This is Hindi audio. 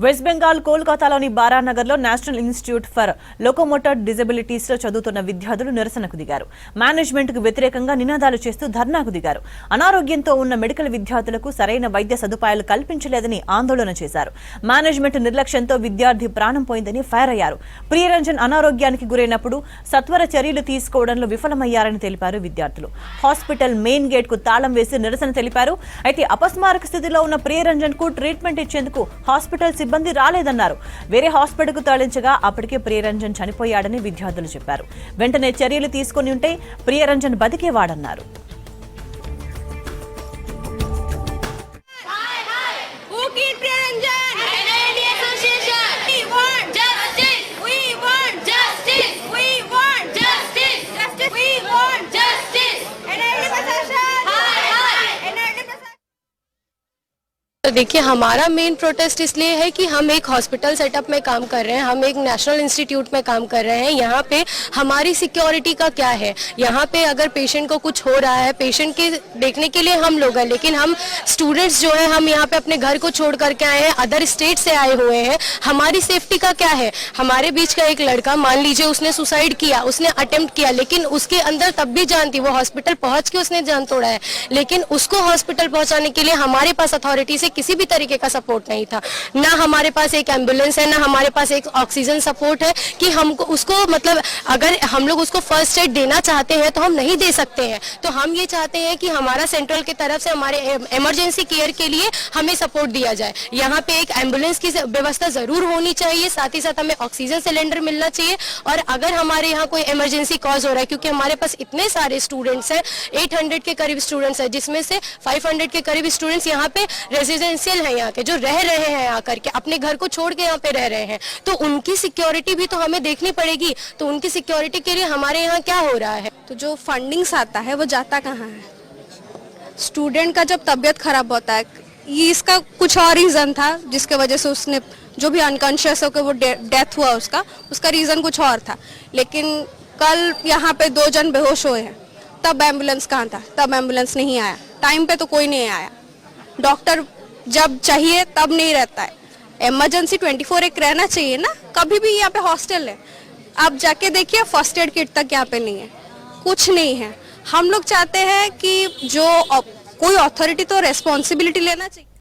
వెస్ట్ బెంగాల్ కోల్కతాలోని బారానగర్లో national institute for locomotor disabilities లో చదువుతున్న విద్యార్థులు నిరసనకు దిగారు. మేనేజ్మెంట్ కు వ్యతిరేకంగా నినాదాలు చేస్తూ ధర్నాకు దిగారు. అనారోగ్యంతో ఉన్న మెడికల్ విద్యార్థులకు సరైన వైద్య సదుపాయాలు కల్పించలేదని ఆందోళన చేశారు. మేనేజ్మెంట్ నిర్లక్ష్యంతో విద్యార్థి ప్రాణం పోయిందని ఫైర్ అయ్యారు. ప్రియరంజన్ అనారోగ్యానికి గురైనప్పుడు సత్వర చర్యలు తీసుకోవడంలో విఫలమయ్యారని తెలిపారు విద్యార్థులు. హాస్పిటల్ మెయిన్ గేట్ కు తాళం వేసి నిరసన తెలిపారు. అయితే అపస్మారక స్థితిలో ఉన్న ప్రియరంజన్ కు ట్రీట్మెంట్ ఇచ్చేందుకు హాస్పిటల్ సిబ్బంది రాలేదన్నారు. వేరే హాస్పిటల్ కు తరలించగా అప్పటికే ప్రియరంజన్ చనిపోయాడని విద్యార్థులు చెప్పారు. వెంటనే చర్యలు తీసుకుని ఉంటే ప్రియరంజన్ బతికేవాడన్నారు. तो देखिए, हमारा मेन प्रोटेस्ट इसलिए है कि हम एक हॉस्पिटल सेटअप में काम कर रहे हैं, हम एक नेशनल इंस्टीट्यूट में काम कर रहे हैं। यहाँ पे हमारी सिक्योरिटी का क्या है? यहाँ पे अगर पेशेंट को कुछ हो रहा है, पेशेंट के देखने के लिए हम लोग हैं, लेकिन हम स्टूडेंट्स जो है हम यहाँ पे अपने घर को छोड़ करके आए हैं, अदर स्टेट से आए हुए हैं। हमारी सेफ्टी का क्या है? हमारे बीच का एक लड़का, मान लीजिए उसने सुसाइड किया, उसने अटेम्प्ट किया, लेकिन उसके अंदर तब भी जान थी, वो हॉस्पिटल पहुंच के उसने जान तोड़ा है, लेकिन उसको हॉस्पिटल पहुंचाने के लिए हमारे पास अथॉरिटी से किसी भी तरीके का सपोर्ट नहीं था। ना हमारे पास एक एम्बुलेंस है, ना हमारे पास एक ऑक्सीजन सपोर्ट है कि हमको उसको मतलब अगर हम लोग उसको फर्स्ट एड देना चाहते हैं तो हम नहीं दे सकते हैं। तो हम ये चाहते हैं कि हमारा सेंट्रल की तरफ से हमारे इमरजेंसी केयर के लिए हमें सपोर्ट दिया जाए। यहाँ पे एक एम्बुलेंस की व्यवस्था जरूर होनी चाहिए, साथ ही साथ हमें ऑक्सीजन सिलेंडर मिलना चाहिए। और अगर हमारे यहाँ कोई इमरजेंसी कॉज हो रहा है, क्योंकि हमारे पास इतने सारे स्टूडेंट्स हैं, 800 के करीब स्टूडेंट्स हैं, जिसमें से 500 के करीब स्टूडेंट्स यहाँ पे रेजिडेंशियल है, यहाँ के जो रह रहे हैं आकर के अपने घर को छोड़ के यहाँ पे रह रहे हैं, तो उनकी सिक्योरिटी भी तो हमें देखनी पड़ेगी। तो उनकी सिक्योरिटी के लिए हमारे यहाँ क्या हो रहा है? तो जो फंडिंग्स आता है वो जाता कहाँ है? स्टूडेंट का जब तबीयत खराब होता है, ये इसका कुछ और रीजन था जिसके वजह से उसने जो भी अनकॉन्शियस होकर वो डेथ हुआ, उसका रीजन कुछ और था। लेकिन कल यहाँ पे 2 जन बेहोश हुए हैं, तब एम्बुलेंस कहाँ था? तब एम्बुलेंस नहीं आया, टाइम पे तो कोई नहीं आया। डॉक्टर जब चाहिए तब नहीं रहता है। इमरजेंसी 24 रहना चाहिए ना, कभी भी यहाँ पे हॉस्टल है, आप जाके देखिए फर्स्ट एड किट तक यहाँ पे नहीं है, कुछ नहीं है। हम लोग चाहते हैं कि जो कोई अथॉरिटी तो रेस्पॉन्सिबिलिटी लेना चाहिए।